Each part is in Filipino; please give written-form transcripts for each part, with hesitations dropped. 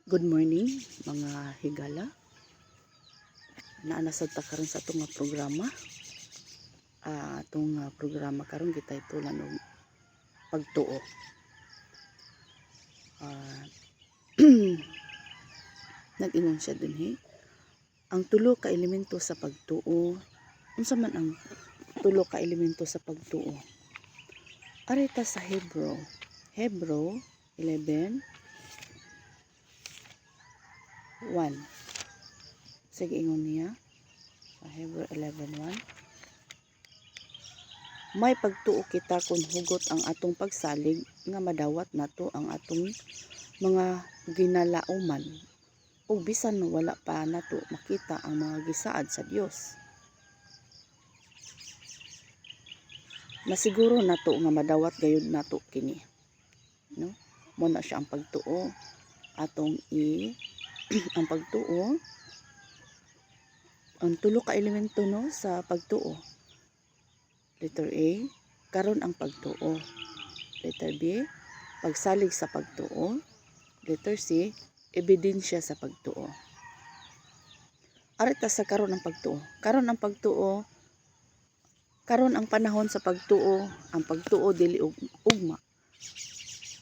Good morning mga higala. Naanasad ta karon sa atong nga programa. Atong programa karon kita itulan og pagtuo. Ah, Nag-ingon siya dinhi. Ang tulo ka elemento sa pagtuo. Unsa man ang tulo ka elemento sa pagtuo? Arita sa Hebrew 11:1. Sige ingon niya sa Hebrew 11:1. May pagtuo kita kung hugot ang atong pagsalig nga madawat nato ang atong mga ginalauman ug bisan wala pa nato makita ang mga gisaad sa Dios. Masiguro nato nga madawat gayud nato kini, no? Mo na siya ang pagtuo atong ang pagtuo, ang tulo ka elemento no sa pagtuo. Letter A, karon ang pagtuo. Letter B, pagsalig sa pagtuo. Letter C, ebidensya sa pagtuo. Arita sa karon ang pagtuo. Karon ang pagtuo, karon ang panahon sa pagtuo, ang pagtuo dili ugma.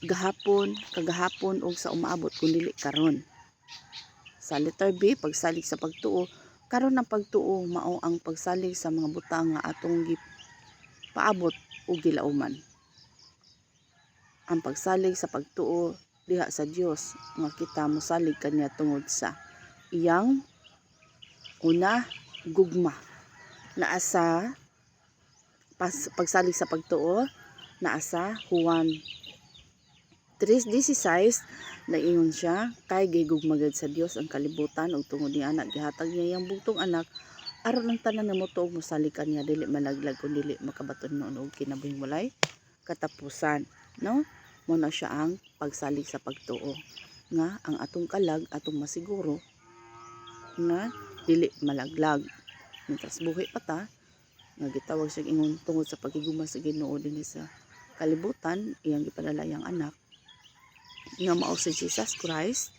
Kagahapon ug sa umaabot kun dili karon. Sa letter B, pagsalig sa pagtuo, karon ang pagtuo mao ang pagsalig sa mga butang nga atong paabot o gilauman. Ang pagsalig sa pagtuo diha sa Dios nga kita mosalig kaniya tungod sa iyang una gugma. Naa sa pagsalig sa pagtuo, naa sa Juan 3:16 naingon siya, kay gigugmagad sa Dios ang kalibutan ug tungod ni anak gihatag niya iyang bugtong anak aron ang tanan nga motuo og mosalig kaniya dili malaglag kun dili makabaton-on og kinabuhing walay katapusan, no? Mo na siya ang pagsalig sa pagtuo nga ang atong kalag atong masiguro nga dili malaglag. Mientras buhi pa ta nga gitawag siya ingon tungod sa pagigugma sa Ginoo dinhi sa kalibutan, iyang gipadala iyang anak nga mao si Jesus Christ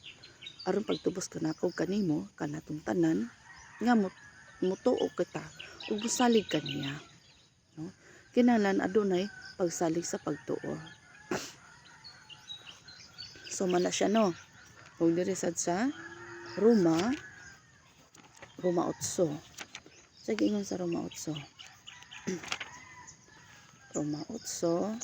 aron pagtubos kanako kanimo kanatong tanan nga mutuo kita ug mosalig kaniya, no? Kinahanglan adunay pagsalig sa pagtuo. So man na siya, no? Ug diri sad sa Roma 8. Sige ingon sa Roma 8. Roma 8:32.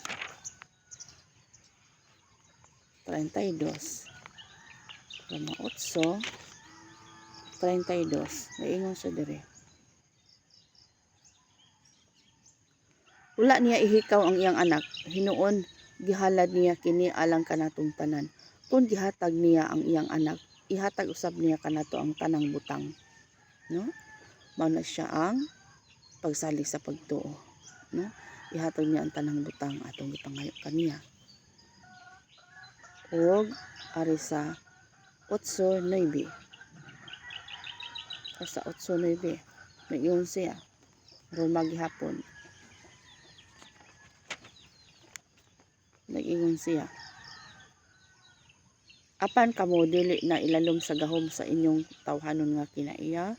Roma 8:32. Naingon siya diri. Wala niya ihikaw ang iyang anak, hinuon gihalad niya kini alang kanatong tanan. Kung gihatag niya ang iyang anak, ihatag usab niya kanato ang tanang butang, no? Mao na siya ang pagsalig sa pagtuo, no? Ihatag niya ang tanang butang atong gipangayo kaniya. Og ari sa 8:9. Sa 8:9 naingon siya, Roma gihapon. Nag-ingon siya, apan kamo dili na ilalom sa gahom sa inyong tawhanon nga kinaiya,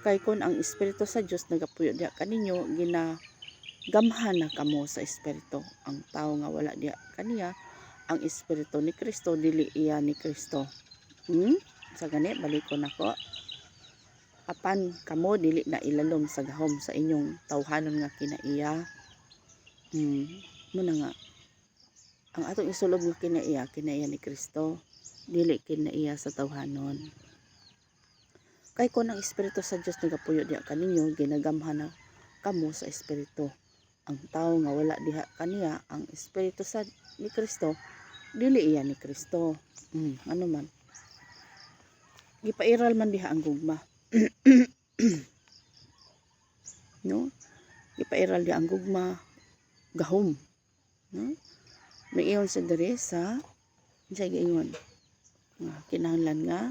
kay kun ang Espiritu sa Dios nagapuyo diha kaninyo, ginagamhan na kamo sa Espiritu. Ang tawo nga wala diha kaniya, ang Espiritu ni Kristo, dili iya ni Kristo. Sa gani, balikon ako. Apan kamo dili na ilalom sa gahom sa inyong tawhanon nga kinaiya. Muna nga, ang atong isulog nga kinaiya ni Kristo, dili kinaiya sa tawhanon. Kay kun ang Espiritu sa Dios nagapuyo diha kaninyo, ginagamhan na kamo sa Espiritu. Ang tawo nga wala diha kaniya, ang Espiritu ni Kristo, dili iya ni Kristo. Ano man, gipairal man diha ang gugma. No? Gipairal diha ang gugma, gahom, no? May iyon sa diri sa giingon kinahanglan nga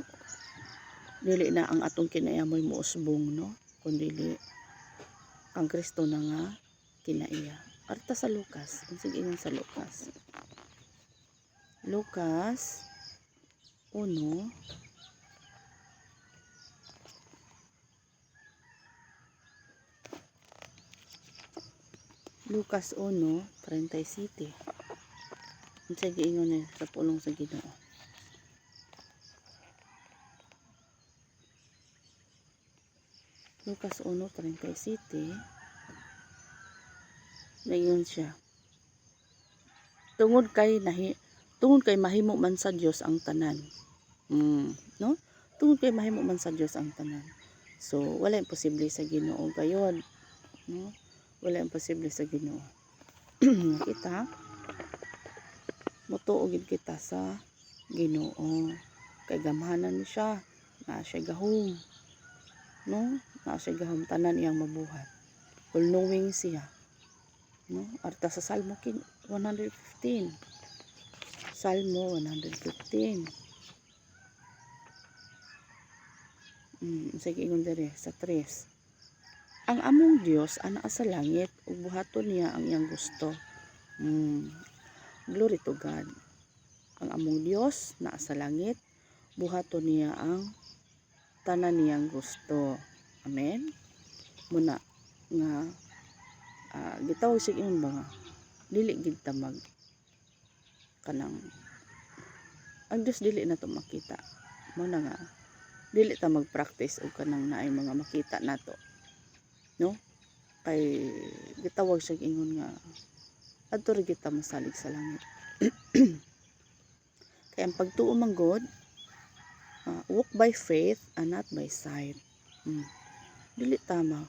dili na ang atong kinaiya mo'y muusbong, no? Kundi ang Kristo na nga kinaiya. Arta sa Lucas, sige ingon sa Lucas 1, Lucas 1:37. Unsay giingon ni sa pulong sa Ginoo? Lucas 1:37. Naingon siya. Tungod kay mahimo man sa Dios ang tanan. No? Tungod kay mahimo man sa Dios ang tanan. So wala imposible sa Ginoo gayod. No? Wala imposible sa Ginoo. Kita motuo gid kita sa Ginoo. Kay gamhanan ni siya, naa siya gahom. No? Naa siya gahom tanan iyang mabuhat. All knowing siya. No? Arta sa Salmo 115. Salmo 115. Sige ingon dere sa 3. Ang among Dios ana sa langit ug buhaton niya ang iyang gusto. Glory to God. Ang among Dios naa sa langit, buhaton niya ang tanan niyang gusto. Amen. Muna nga gitawag sig ingon ba nga dili gid ta mag kanang ang Dios dili na to makita. Muna nga dili ta mag-practice og kanang naay mga makita nato. No? Kay gitawag siya ingon nga adto ra kita masalig sa langit. Kay ang pagtuo man God, walk by faith and not by sight. Dili ta mo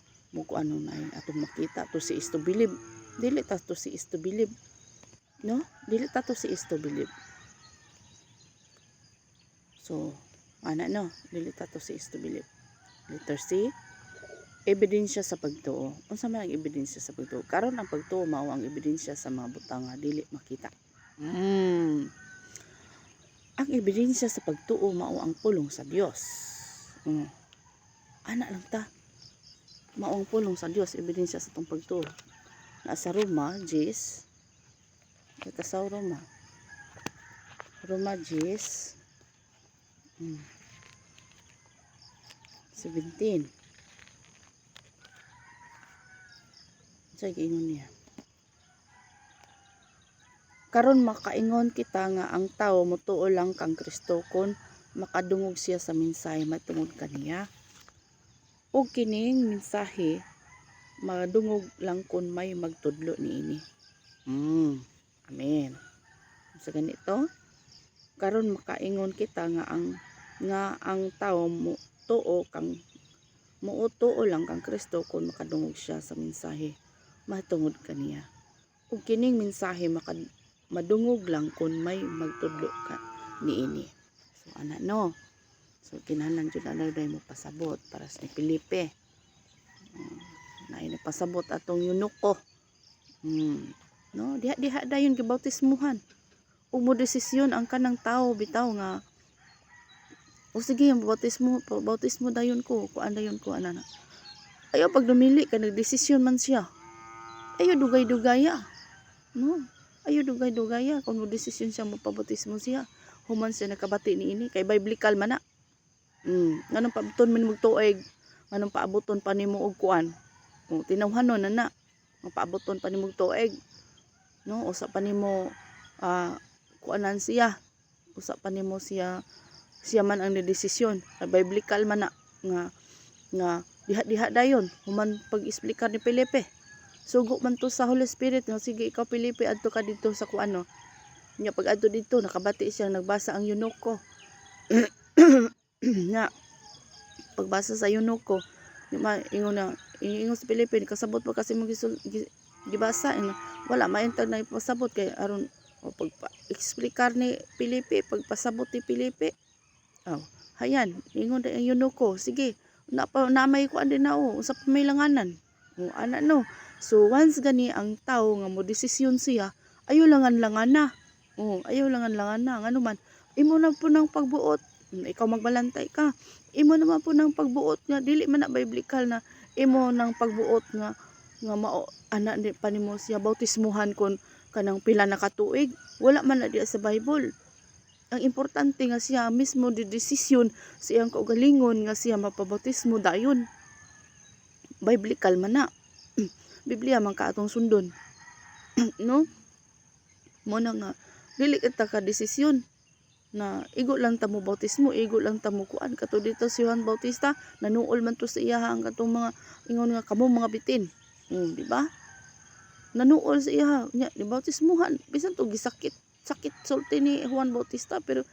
ano na atong makita to si is to believe. Dili ta to si is to believe. No? Dili ta to si is to believe. So, no? Dili ta to si is to believe. Letter C, ebidensya sa pagtuo. Unsa man ang ebidensya sa pagtuo? Karon ang pagtuo mao ang ebidensya sa mga butang nga dili makita. Ang ebidensya sa pagtuo mao ang pulong sa Dios. Ana lang ta. Mao ang pulong sa Dios, ebidensya sa tong pagtuo. Nasa Roma 10. Ito sa Roma 10. 17. Sa giingon niya. Karon makaingon kita nga ang tao motuo lang kang Kristo kon makadungog siya sa mensahe matungod kaniya. Ug kining mensahe madungog lang kun may magtudlo niini. Amen. Sa ganito, karon makaingon kita nga ang tao mutuo lang kang Kristo kun makadungog siya sa mensahe matungod kaniya. Ug kining mensahe madungog lang kun may magtudlo ka niini. So ana no. So kinahanglan jud ana day mo pasabot para sa Pilipe. Naay pasabot atong yunuko. No, diha dayon gibautismuhan. Ug mo desisyon ang kanang tawo bitaw nga o sige bautismo dayon ko, kuan dayon ko ana. Ayaw pag dumili ka nagdesisyon man siya. Ayaw dugay-dugaya. No, ayaw dugay-dugaya kung mo desisyon siya magpabautismo siya. Human siya nakabati niini kay biblical man na. Nganong paabuton man mo tuig, nganong paabuton pa nimo og kuan. Tinawhanon na paabuton pa nimo tuig. No, usa pa nimo kuanan siya. Usa pa nimo siya man ang desisyon. Biblical man na nga diha dayon human pag-explicar ni Felipe. Sugo man to sa Holy Spirit nga sige ikaw Felipe adto ka dito sa kuano. Nya pag adto dito nakabati siya nagbasa ang yunuko. Nga pagbasa sa yunuko ingon sa Felipe kasabot pa kasi mo gibasa wala maentag na ipasabot kay aron pag-explicar ni Felipe pagpasabot ni Felipe. Hayan ingon ang yunuko sige na may kuan din na usa pa may langanan. Ana no. So once gani ang tao nga mo desisyon siya, ayaw langan-langan na. Ayaw langan-langan na. Ngano man, imo na po ng pagbuot. Ikaw magbalantay ka. Imo naman po ng pagbuot nga dili man na biblical na imo ng pagbuot nga mao ana ni panimo siya bautismuhan kon kanang pila na ka tuig. Wala man na diya sa Bible. Ang importante nga siya mismo di desisyon sa iyang kaugalingon nga siya mapabautismo dayon. Biblical man na. Biblia man ka atong sundon. No? Mo na nga dili kita ka desisyon na igo lang ta mo bautismo, igo lang ta mo kuan kato dito si Juan Bautista, nanuol man to sa iya ang katong mga ingon nga kamo mga bitin. Di ba? Nanuol sa iya nya ni bautismuhan bisan to gisakit sakit sulti ni Juan Bautista pero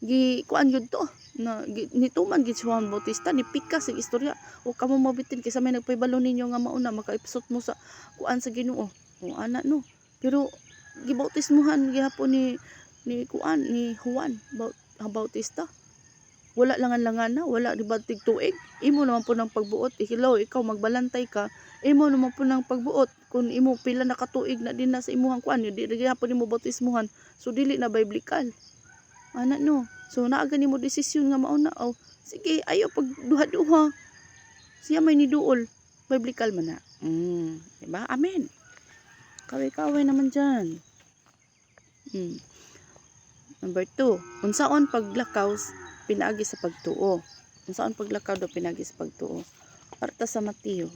gi kuan gyud to na nituman gid si Juan Bautista ni pikas ang istorya o kamo mabitin kaysa may nagpaybalo ninyo nga mauna makaipsot mo sa kuan sa Ginoo o ana no pero gibautismuhan gihapon ni kuan ni Juan Bautista wala langan-langan na wala ribatig tuig imo naman po ng pagbuot hello ikaw magbalantay ka imo naman po ng pagbuot kung imo pila na katuig na din na sa imuhang kuan di gihapon imo bautismuhan so dili na biblical. Ana no. So naa gani mo desisyon nga mao na sige ayo pag duha-duha. Siya may niduol. Biblical man na. Diba? Amen. Kaway-kaway naman diyan. Number 2. Unsaon paglakaw pinaagi sa pagtuo? Unsaon paglakaw do pinaagi sa pagtuo? Parta sa Mateo.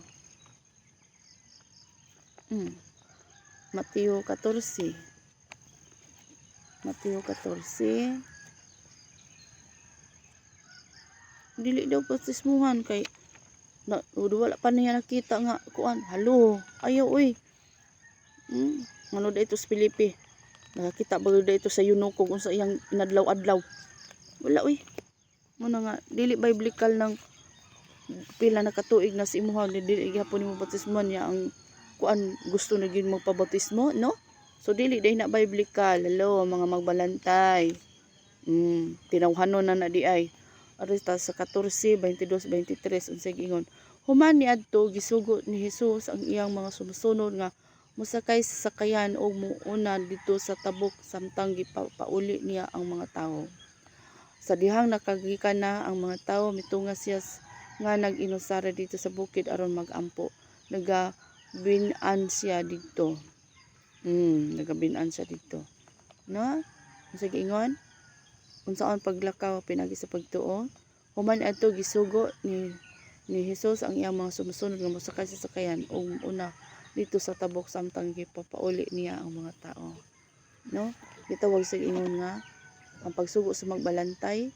Mateo 14. Mateo 14. Dili daw bautismuhan kay wala pa niya nakita nga kuan halo ayaw oy ngano da ito sa Pilipi nakakita ba da ito sa Yunuko kung sa iyang inadlaw-adlaw wala oy muna nga dili biblical ng pila na katuig na si imuha dili gyapon nimo bautismuhan niya ang kuan gusto na gyud magpabautismo no so dili day na biblical hello mga magbalantay tinawhanon na di ay arista sa 14, 22, 23 unsay giingon human niadto gisugo ni Hesus ang iyang mga sumusunod nga musakay sa sakayan og muuna dito sa tabok samtang gipauli niya ang mga tawo sa dihang nakagikan na ang mga tawo mitunga siya nga nag-inusara dito sa bukid aron magampo nagabinan siya dito nagabinan siya dito no unsay giingon unsaon paglakaw pinagi sa pagtuo human adto gisugo ni Hesus ang iyang mga sumusunod nga mosakay sa sakayan ug una dito sa tabok samtang gipapauli niya ang mga tao no gitawag sa ingon nga ang pagsugo sa magbalantay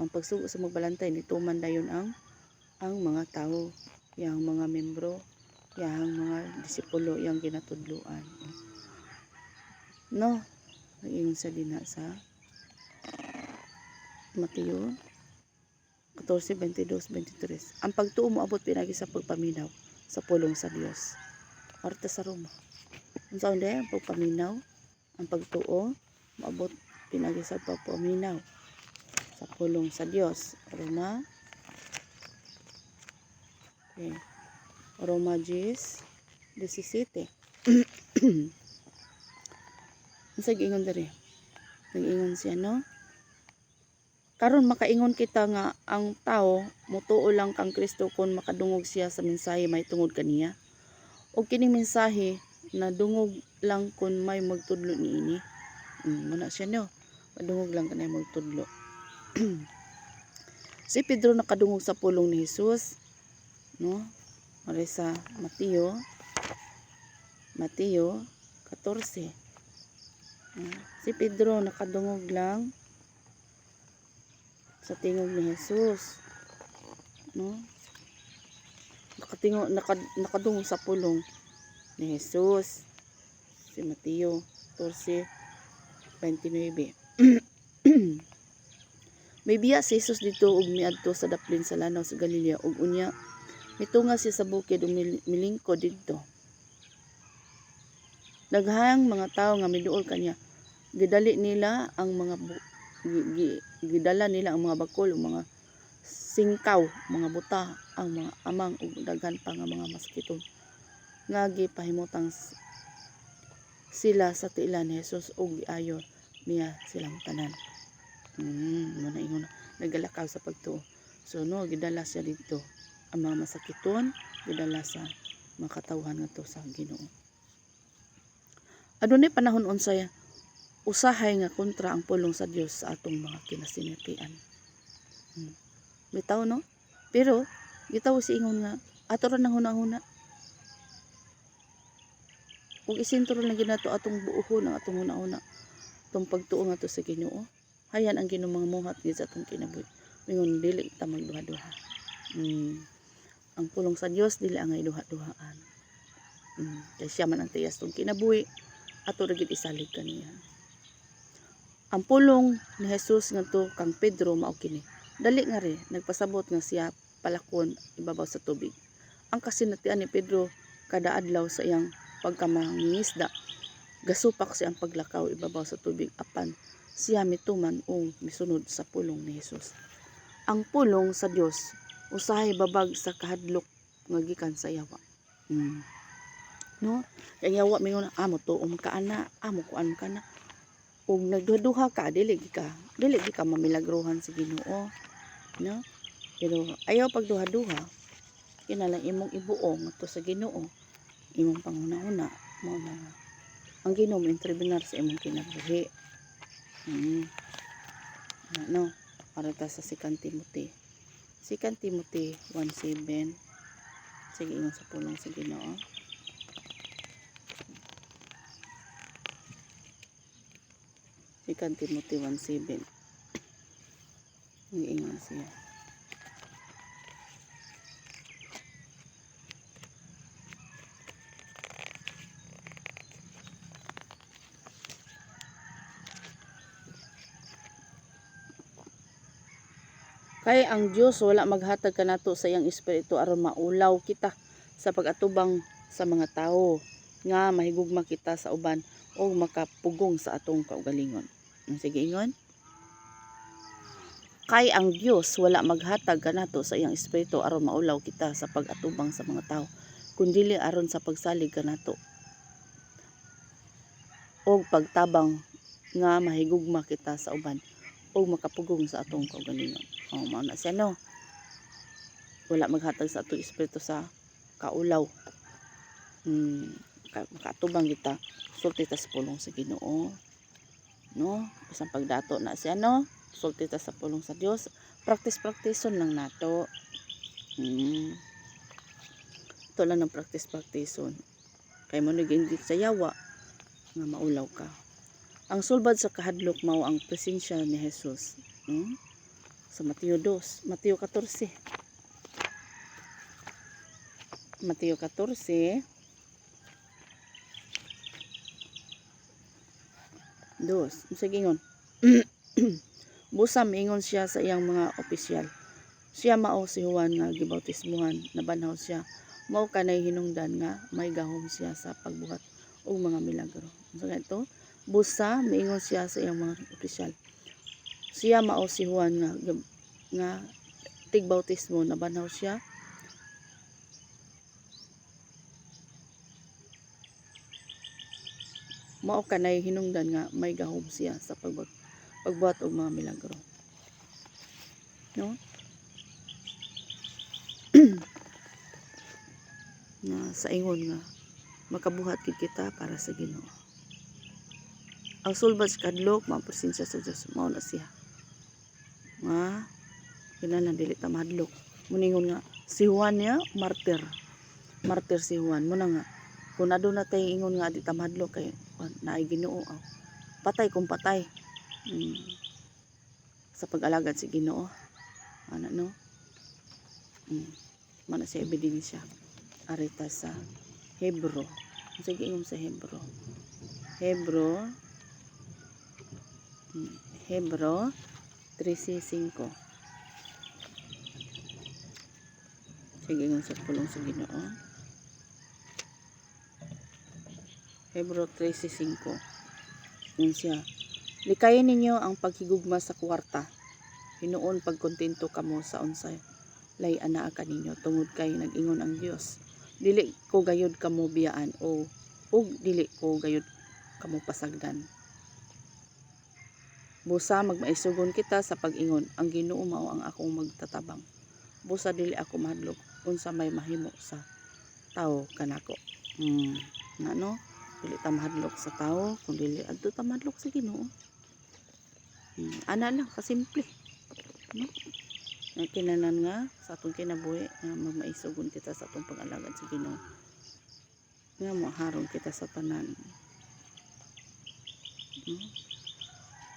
ang pagsugo sa magbalantay nituman dayon ang mga tao yang mga membro yang mga disipulo yang ginatudloan no ingon sa dina sa Mateo 14, 22, 23. Ang pagtuo moabot pinagi sa pagpaminaw sa pulong sa Dios. Parta sa Roma. Unsaon day ang pagpaminaw? Ang pagtuo moabot pinagi sa pagpaminaw sa pulong sa Dios. Roma. Okay. Roma 10:17. Unsa giingon diri? Nag-ingon siya no? Karon makaingon kita nga ang tao motuo lang kang Kristo kung makadungog siya sa mensahe may tungod kaniya. Og kining mensahe na dungog lang kung may magtudlo niini. Muna siya no. Madungog lang kanay magtudlo. Si Pedro nakadungog sa pulong ni Hesus, no? Mara sa Mateo 14. Si Pedro nakadungog lang sa tingog ni Hesus, no? Nakadungog sa pulong ni Hesus. Si Mateo 14:29. May biya si Hesus dito ug miadto sa daplin sa lanaw sa Galilea ug unya mitunga siya sa bukid ug milingkod didto. Daghang mga tawo nga miduol kanya. Gidala nila ang mga bakol o mga singkaw, mga buta, ang mga amang ug daghan pa nga mga maskiton nga gipahimutang sila sa tiilan ni Hesus ug giayo niya silang tanan. Muna ingon nagalakaw sa pagtuo. So no gidala siya dito ang mga masakiton gidala sa mga katawhan ngadto sa Ginoo. Adunay panahon unsay usahay nga kontra ang pulong sa Dios sa atong mga kinasinatian. Bitaw no? Pero bitaw si ingon nga ato ra nang hunahuna. Ug isentro lang ginato atong buuhon ang atong hunahuna. Itong pagtuo nga to sa Ginoo. Hayan ang Ginoo mga muhat gid sa atong kinabuhi. Mingon dili ta magduha-duha. Ang pulong sa Dios dili angay duha-duhaan. Kay siya man ang tiyas tong kinabuhi ato ra gid isalig kaniya. Ang pulong ni Jesus ngadto kang Pedro mao kini. Dali nga ri nagpasabot nga siya palakon ibabaw sa tubig. Ang kasinatian ni Pedro kada adlaw sa iyang pagkamangingisda, gasupak siya ang paglakaw ibabaw sa tubig apan siya mituman o misunod sa pulong ni Jesus. Ang pulong sa Dios usahay babag sa kahadlok nga gikan sa yawa. No? Kay yawa mingon amo tuom ka ana, amo kuan ka na. Ug nagduha-duha ka dili gi ka mamilagrohan sa Ginoo. No? Pero ayaw pagduha-duha kinalang imong ibuong ngadto sa Ginoo, imong panghuna-huna mao na ang Ginoo interbenar sa imong kinabuhi. No, para ta sa 2 Timothy 1:7. Sige ingon sa pulong sa Ginoo. 2 Timothy 1:7. Ingon siya. Kay ang Dios wala maghatag kanato sa iyang espiritu aron maulaw kita sa pag-atubang sa mga tawo nga mahigugma kita sa uban o makapugong sa atong kaugalingon. Sige ingon. Kay ang Dios wala maghatag kanato sa iyang espiritu aron maulaw kita sa pag-atubang sa mga tawo, kundi aron sa pagsalig kanato o pagtabang nga mahigugma kita sa uban o makapugong sa atong kaugalingon. Mao na siya no. Wala maghatag sa atong espiritu sa kaulaw. Makatubang kita sulti ta sa pulong sa Ginoo. No? Isang pagdato na siya no. Sulti ta sa pulong sa Dios. Practice-practiceon lang nato. Ito lang ng practice-practiceon. Kay mo naging sa yawa nga maulaw ka. Ang sulbad sa kahadlok mao ang presensya ni Jesus. Sa Mateo 14. Mateo 14 2. Sige ngon. Busa miingon siya sa iyang mga opisyal. Siya mao si Juan nga gibautismuhan, nabanhaw siya. Mao kanay hinungdan nga may gahom siya sa pagbuhat og mga milagro. So ito, busa miingon siya sa iyang mga opisyal. Siya mao si Juan nga tigbautismo, nabanhaw siya. Mao kanay hinungdan nga may gahom siya sa pagbuhat og mga milagro. No? Na sa ingon nga makabuhat gid kita para sa Ginoo. Ang sulbad sa kadlok mao presensya sa Dios, mao na siya. Kinahanglan dili ta mahadlok. Muningon nga si Juan niya martir si Juan mo na nga kung aduna tay ingon nga di ta mahadlok kay naay Ginoo patay kung patay sa pag-alagad si Ginoo ana no. Mana sa ebidensya arita sa Hebro. Sige ingon sa Hebro 13:5. Sige ingon sa pulong sa Ginoo. Hebro 13:5. Yun siya. Likayin ninyo ang paghigugma sa kwarta. Hinuon pagkontento kamo sa unsay lay anaa kaninyo tungod kay nag-ingon ang Dios. Dili ko gayud kamo biyaan ug dili ko gayud kamo pasagdan. Busa magmaisugon kita sa pag-ingon, ang Ginoo mao ang akong magtatabang. Busa dili ako mahadlok unsa may mahimo sa tao kanako. No? Dili ta mahadlok sa tao, kung dili adto ta mahadlok sa Ginoo. Ana lang kasimple, no? Kinahanglan nga sa atong kinabuhi nga magmaisugon kita sa atong pag-alagad sa Ginoo. Nga maharong kita sa tanan. No?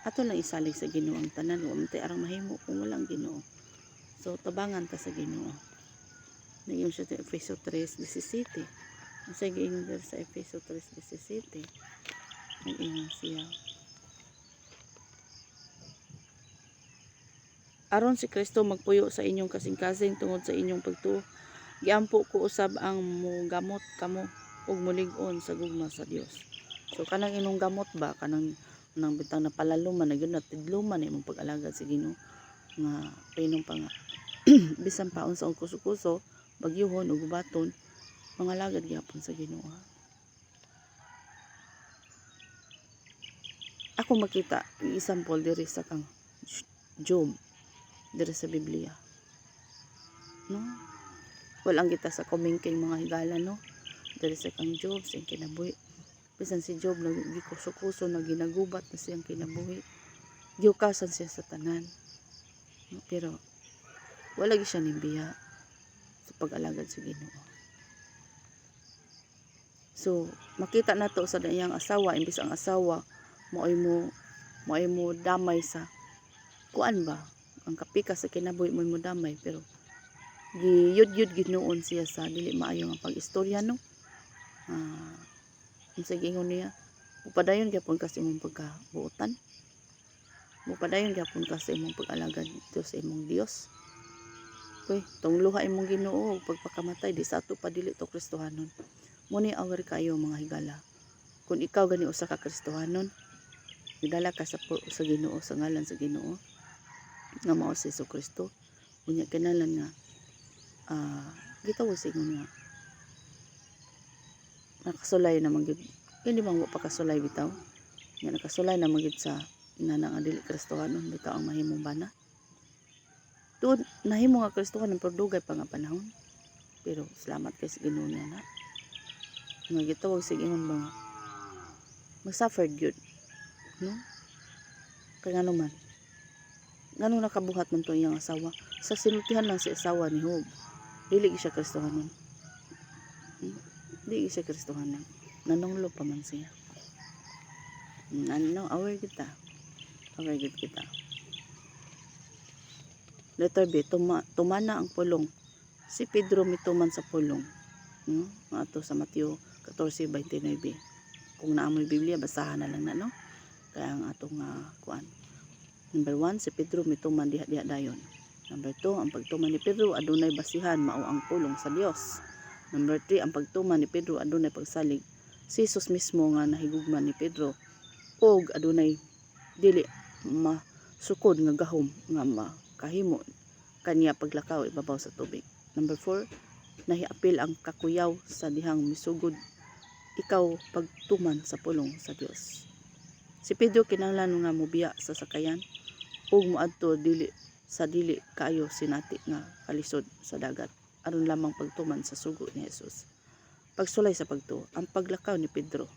Ato lang isalig sa Ginoo ang tanan, wa man tay arang mahimo kung walang Ginoo. So tabangan ta sa Ginoo. Naingon siya sa Efeso 3:17. Ang sa giingon dito sa Efeso 3:17. Naingon siya. Aron si Kristo magpuyo sa inyong kasing-kasing tungod sa inyong pagtuo, giampo ko usab ang mogamot kamo ug mulig-on sa gugma sa Dios. So kanang inong gamot ba kanang nang bitang napalaluman na gyud natidluman imong pag-alagad sa Ginoo nga painom pa nga bisan pa unsa og kuso-kuso bagyuhon ug gubaton mga lagad gyapon sa Ginoo. Ako makita example diri sa kang Job diri sa Biblia, no? Walang kita sa kumingking mga higala, no? Diri sa kang Job sa kinabuhi, bisan si Job nagikuso-kuso na ginagubat na siyang kinabuhi, giukasan siya sa tanan, no? Pero wala gyud siya nimbiya sa pag-alagad sa Ginoo. So makita nato sa iyang asawa, imbis ang asawa moay mo damay sa kuan ba ang kapika sa kinabuhi mo damay, pero giyud-yud ginoon siya sa dili maayo nga pag-istorya, no? Unsa gingon niya, mupadayon gyapon kasi imong pagkabuotan, mupadayon gyapon kasi imong pag-alagad dito sa imong Dios. Okay, tungluha imong Ginoo ug pagpakamatay di sa ato pa dili to Kristohanon. Muni aware kayo mga higala. Kung ikaw gani usa ka Kristohanon, gidala ka sa Ginoo, sa ngalan sa Ginoo nga mao si Kristo. Unya kinahanglan nga gitawag sa ingon nga nakasulay naman gid, hindi bang wa pa kasulay bitaw nga nakasulay naman gid sa inana nga dili Kristohanon bitaw ang mahimong bana. Tuod nahimo nga Kristohanon pero dugay pa nga panahon, pero salamat kay sa Ginoo niya na nga gitawag sa ingon ba mag-suffered gyud, no? Kaya nga naman nganong nakabuhat man to iyang asawa, sa sinultihan lang si asawa ni Job, dili siya Kristohanon. Dili siya Kristohanon, nanunglo pa man siya. Ano, aware kita, letter B, tumana ang pulong, si Pedro mituman sa pulong, ato sa Mateo 14:29. Kung naamoy Biblia basahan na lang na, no? Kaya ang atong kuan, number 1, si Pedro mituman diha dayon. Number 2, ang pagtuman ni Pedro adunay basihan, mao ang pulong sa Dios. Number 3, ang pagtuman ni Pedro adunay pagsalig si Jesus mismo nga nahigugman ni Pedro og adunay dili masukod nga gahom nga makahimo kaniya paglakaw ibabaw sa tubig. Number 4, nahiapil ang kakuyaw sa dihang misugod ikaw pagtuman sa pulong sa Dios. Si Pedro kinahanglan nga mobiya sa sakayan ug moadto dili kayo sinati nga kalisod sa dagat aron lamang pagtuman sa sugo ni Jesus. Pagsulay sa pagtuo, ang paglakaw ni Pedro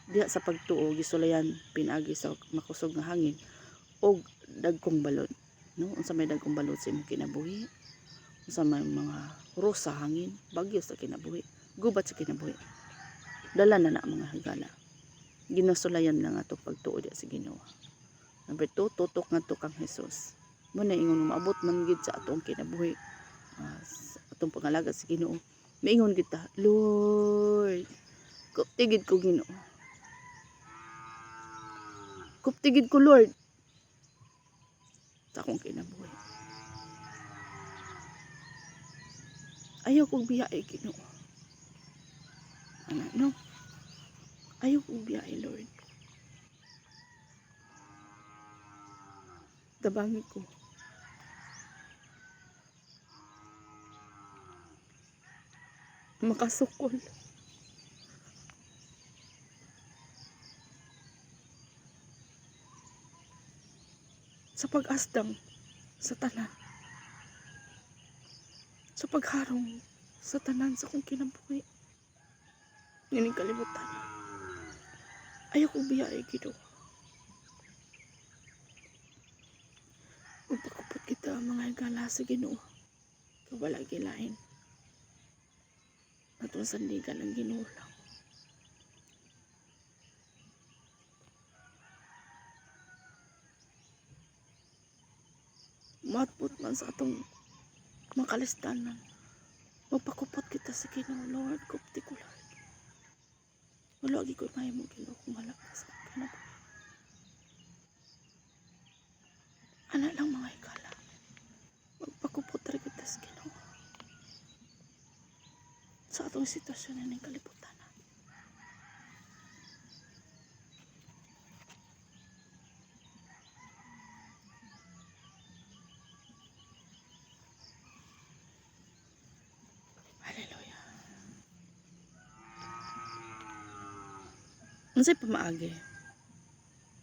diha sa pagtuo gisulayan pinaagi sa makusog nga hangin og dagkong balod, no? Unsa may dagkong balod sa imong kinabuhi, unsa may mga uros sa hangin, bagyo sa kinabuhi, gubat sa kinabuhi, dala na mga higala, ginasulayan lang ato pagtuo diha sa Ginoo. Number 2, tutok ngadto kang Jesus. Muna ingon maabot man gid sa atong kinabuhi, sa atong pangalagad sa Ginoo, maingon kita, Lord, kuptigid ko Ginoo, kuptigid ko Lord sa akong kinabuhi. Ayaw kong biyay Ginoo, no? Ayaw kong biyay Lord, tabangin ko makasukol sa pag-asdang sa tanan, sa pagharong sa tanan sa kong kinabuhi, nining kalibutan. Ayaw kong biyay, Ginoo. Magpakupot kita mga higala sa Ginoo. Wala gilain. Atong sandigan ang Ginoo lang. Matput man sa atong makalistanan. Magpakupot kita sa Ginoo, Lord, kupti ko lang. Wala lagi ko may mo Ginoo kung wala ka sa kinabuhi. Ana lang mga higala. Magpakupot rin kita sa Ginoo. Sa atong sitwasyon na ng kalibutan. Hallelujah. Unsay pamaagi?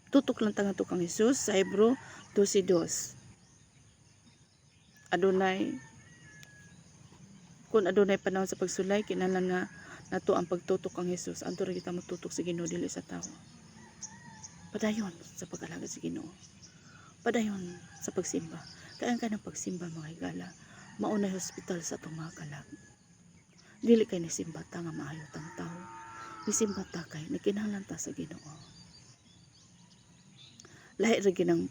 Tutok lang tanga tukang Hesus sa Hebro 12:2. Kung adunay panahon sa pagsulay, kinahanglan nga nato ang pagtutok ang Hesus. Anto ra kita matutok sa Ginoo dili sa tawo. Padayon sa pag-alagad sa Ginoo. Padayon sa pagsimba. Kaya ka ng pagsimba mga higala, maunay hospital sa atong mga kalag. Dili kay ni simba ta nga maayo tang tawo. Ni simba ta kay nakinahanglan ta sa Ginoo. Lahi ra ginang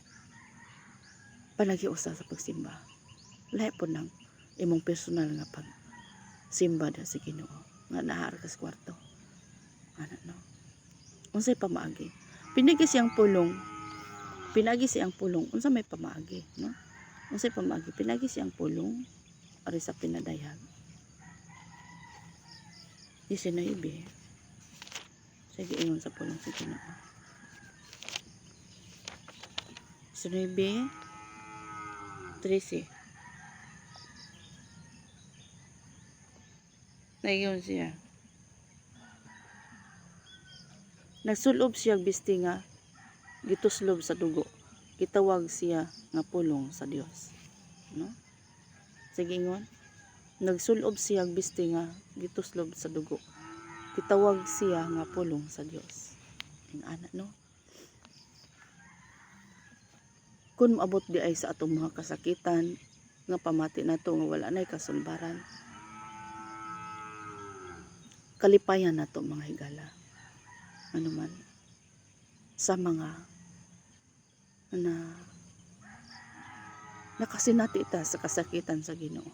panagiusa sa pagsimba. Lahi po nang imong personal nga pag simba da sa Ginoo nga nahar ka sa kwarto. Ano no? Unsay pamaagi? Pinagi siyang pulong. Unsa may pamaagi, no? Unsay pamaagi? Pinagi siyang pulong ari sa pinadayag. 19. Sige ingon sa pulong sa Ginoo. 19:13. Nayon siya. Nagsulob siya bisti nga gituslob sa dugo. Gitawag siya nga pulong sa Dios. No? Sige ingon. Nagsulob siya bisti nga gituslob sa dugo. Gitawag siya nga pulong sa Dios. Ang ana no. Kung maabot di ay sa atong mga kasakitan nga pamati nato nga wala nay kasulbaran. Kalipayan nato mga higala. Ano man sa mga na nakasinati ta sa kasakitan sa Ginoo.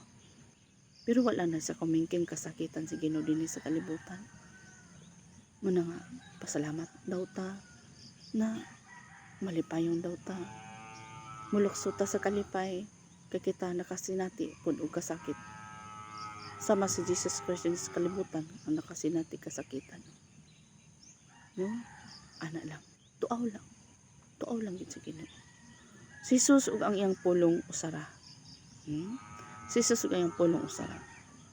Pero wala na sa kumingking kasakitan sa Ginoo dinhi sa kalibutan. Muna nga pasalamat daw ta na malipayon daw ta. Mulukso ta sa kalipay kay kita nakasinati kun og kasakit. Sama si Jesus Christ sa kalibutan ang nakasinati kasakitan. No? Ana lang. Tuaw lang. Tuaw lang gid sa Ginoo. Si Jesus ug ang iyang pulong usara. Si Jesus ug ang iyang pulong usara.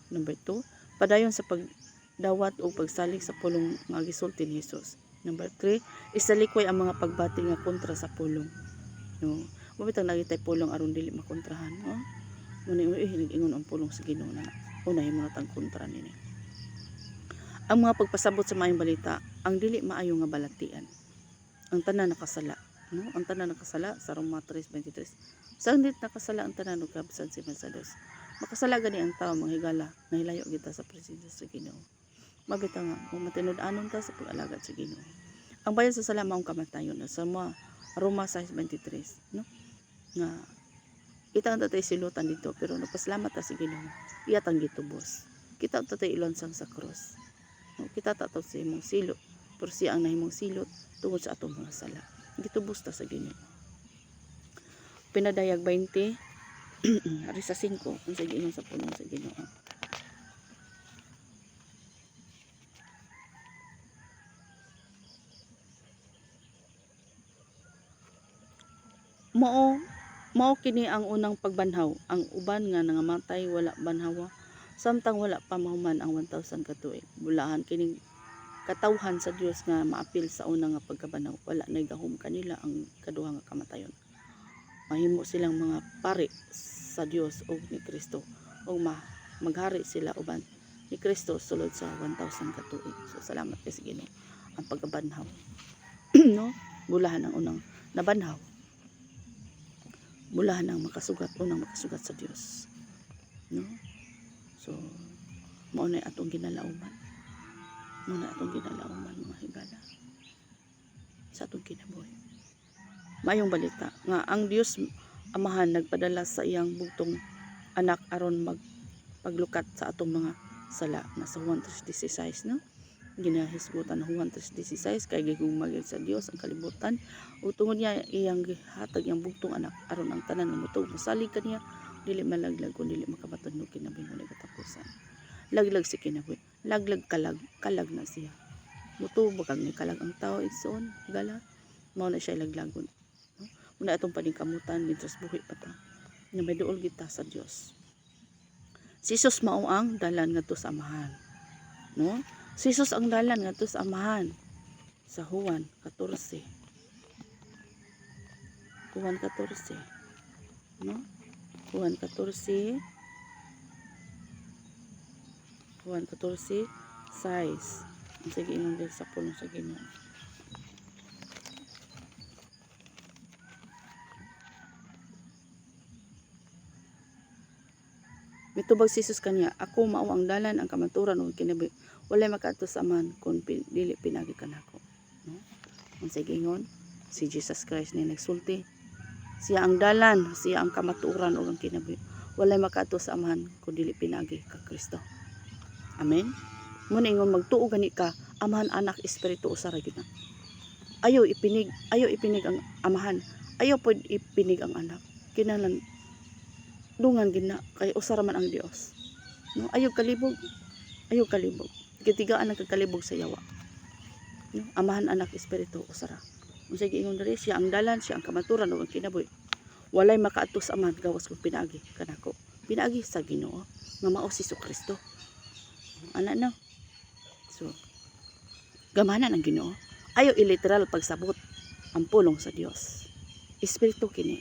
Number 2, padayon sa pagdawat o pagsalig sa pulong nga gisulti ni Jesus. Number 3, isalikway ang mga pagbati nga kontra sa pulong. No? Mabitang nagitay pulong aron dili makontrahan, no? Muna nag-ingon ang pulong sa Ginoo na unahin mo na tang kontra nini. Ang mga pagpasabot sa maayong balita, ang dili maayo nga balatian. Ang tanan nakasala, no? Ang tanan nakasala sa Roma 3:23. Sa hindi nakasala ang tanan ug kabsan si Mercedes. Makasala gani ang tawo mga higala, nahilayo kita sa presensya sa Ginoo. Mabitang nga matinud-anon ta sa pag-alagad sa Ginoo. Ang bayad sa sala maong kamatayon sa Roma 6:23, no? Nga kita ang tatay silutan dito pero nagpasalamat ta sa Ginoo. Iya tang gitubos. Kita tatay ilonsang sa cross. No? Kita tato sa imong silot. Pero siya ang nahimong silot tungod sa atong mga sala. Gitubos ta sa Ginoo. Pinadayag 20 ari sa 5 ang sa Ginoo sa pulong sa Ginoo. Mao kini ang unang pagbanhaw. Ang uban nga nangamatay wala banhawa samtang wala pa mahuman ang 1,000 ka tuig. Bulahan kining katawhan sa Dios nga maapil sa una nga pagkabanhaw. Wala nay gahom kanila ang kaduha nga kamatayon. Mahimo silang mga pari sa Dios o ni Kristo o maghari sila uban ni Kristo sulod sa 1,000 ka tuig. So salamat kay sa Ginoo ang pagkabanhaw. no? Bulahan ang unang nabanhaw. Bulahan ang unang makasugat sa Dios, no? So mao na atong ginalauman. Mao na atong ginalauman mga higala sa atong kinabuhi. Mayong balita nga ang Dios Amahan nagpadala sa iyang bugtong anak aron paglukat sa atong mga sala na sa Juan 3:16, no? Ginahisgutan ng Juan 3:16 kay gigugma gyud sa Dios ang kalibutan ug tungod niya iyang gihatag iyang bugtong anak aron ang tanan nga motuog mosalig kaniya dili malaglag kun dili makabaton og kinabuhi nga katapusan. Laglag si kinabuhi, laglag kalag na siya. Motuog ba kag ni kalag ang tao igsoon gala mao na siya laglagon. Una atong paningkamutan mientras buhi pa ta nga may duol kita sa Dios. Si Jesus mao ang dalan ngadto sa Amahan, no? Si Jesus ang dalan ngadto sa Amahan sa Juan 14. Juan 14, no? Juan 14 size. Sige ingon din sa pulong sa Ginoo. Mitubag si Jesus kaniya, ako mao ang dalan, ang kamaturan ug kinabuhi. Walay makaadto sa Amahan kun dili pinagi kanako. No? Ang sigingon si Jesus Christ ni nagsulti. Siya ang dalan, siya ang kamaturan ug ang kinabuhi. Walay makaadto sa Amahan kun dili pinagi ka Kristo. Amen. Muna ingon magtuo gani ka, Amahan, Anak, Espiritu usa ra gyud na. Ayaw ipinig ang Amahan. Ayaw pod ipinig ang Anak. Kinahanglan dungan gina kay usa ra man ang Dios, no? Ayaw kalibog gitigaan ang kalibog sa yawa, no? Amahan, Anak, Espiritu usa ra. Unsay giingon diri, siya ang dalan, siya ang kamaturan ug ang kinabuhi. Walay makaadto sa Amahan gawas kung pinaagi kanako, pinaagi sa Ginoo nga mao si Kristo, ana na. So gamanan ang Ginoo, ayaw iliteral pagsabot ang pulong sa Dios. Espiritu kini,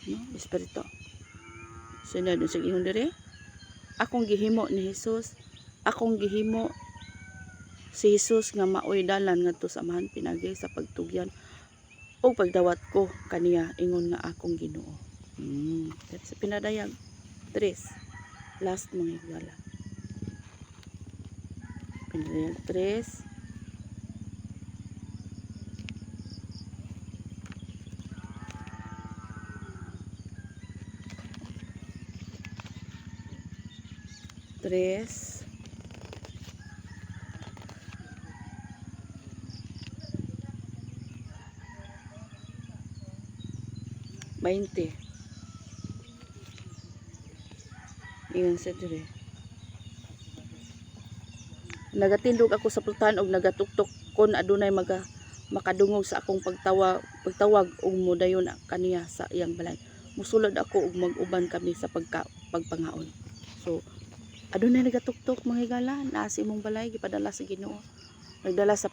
no? Espiritu. Sunod sa ingon diri, akong gihimo ni Jesus, akong gihimo si Jesus nga maoy dalan ngadto sa Amahan pinagi sa pagtugyan o pagdawat ko kaniya ingon nga akong Ginoo. Sa pinadayag 3, last mga higala. Pinadayag 3. Tres. Bainte. Ingon sa dire. Nagatindog ako sa pultahan og nagatuktok kon adunay makadungog sa akong pagtawag og modayon kaniya sa iyang balay. Musulod ako og mag-uban kami sa pagpangaon. So adunay nagatuktok mga higala naa sa imong balay gipadala sa Ginoo. Nagdala sa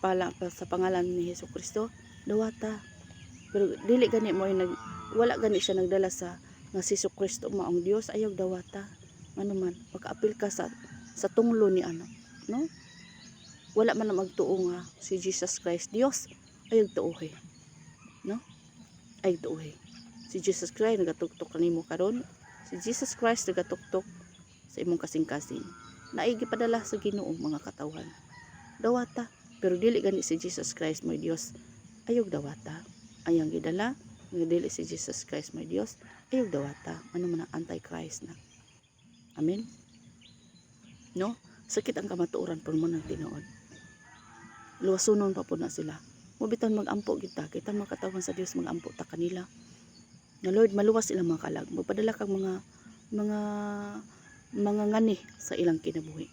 pangalan ni Jesucristo, dawata. Pero dili gani mo wala gani siya nagdala sa nga si Jesucristo mao ang Dios, ayaw dawata. Ano man pagkaapil ka sa tunglo ni ano, no? Wala man na magtuo nga si Jesus Christ Dios, ayaw tuohi, no? Ayaw tuohi. Si Jesus Christ nagatuktok kanimo karon. Si Jesus Christ nagatuktok sa imong kasing-kasing. Naigi padala sa Ginoo mga katawhan. Dawata, pero dili gani si Jesus Christ mo Dios. Ayog dawata. Ayang gidala nga dili si Jesus Christ mo Dios. Ayog dawata. Ano man ang anti-Christ na. Amen. No? Sakit ang kamatuoran pud mo nang tinuod. Luwasunon pa pud na sila. Mubitan magampo kita. Kita mga katawhan sa Dios magampo ta kanila. Na Lord, maluwas sila mga kalag. Magpadala kag mga ngani sa ilang kinabuhi.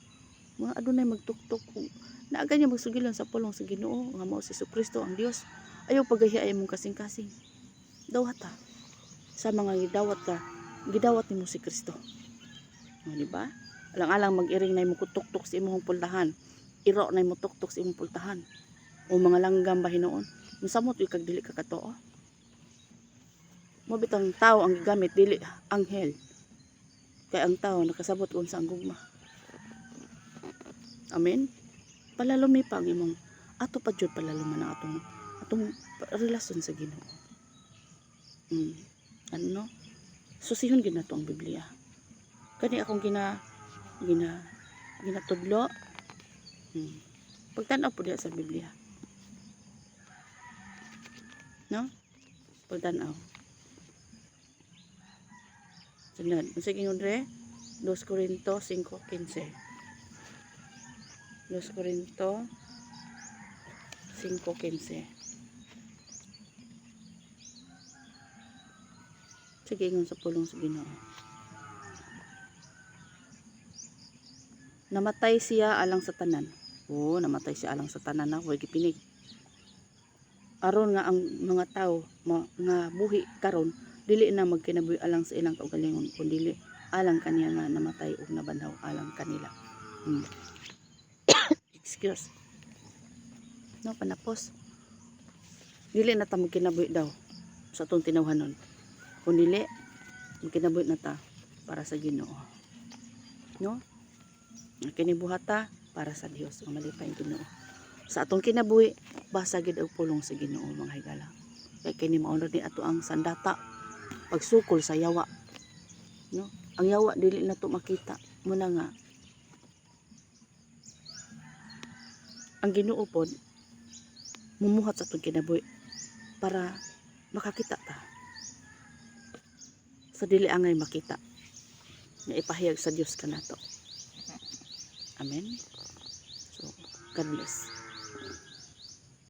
Mga adunay magtuktok kung naaga niya magsugilan sa pulong sa Ginoo nga mao si Jesucristo ang Dios. Ayaw pagahiay mong kasing-kasing. Dawata. Sa mga gidawat nimo si Kristo. Di ba? Alang-alang mag-iring na mo kutuktok sa imong pultahan. Iro na mo tuktok sa imong pultahan. O mga langgam ba hinoon. Musamot yung kag dili ka katoo. Mo bitang tao ang gigamit dili anghel. Kaya ang tao nakasabot kung sa gugma. Amen. Palalumi pa ang imong ato pa jud palaluman ang atong relasyon sa Ginoo. Ano? Susihon gyud nato ang Biblia. Kani akong ginatudlo. Pagtan-aw po diha sa Biblia. No? Pagtan-aw. Sunod. Unsa gingon re? 2 Corinto 5:15. 2 Corinto 5:15. Sige, ingon sa pulong sa Ginoo. Namatay siya alang sa tanan. Oo, namatay siya alang sa tanan na huwag gipinig. Aron nga ang mga tao nga buhi karon dili na magkinabuhi alang sa ilang kaugalingon kundi alang kaniya nga namatay ug nabanhaw alang kanila. Excuse. No, panapos. Dili na ta magkinabuhi daw sa atong tinawhanon. Kundi magkinabuhi na ta para sa Ginoo. No? Kinibuhata para sa Dios, ang malipay Ginoo. Sa atong kinabuhi, basa gid og pulong sa Ginoo mga higala. Kay kini mao ni ato ang sandata pagsukol sa yawa. No? Ang yawa dili na to makita. Muna nga ang Ginoo pod mumuhat sa atong kinabuhi para makakita ta. Sa dili angay makita nga ipahayag sa Dios kanato. Amen. So, God bless.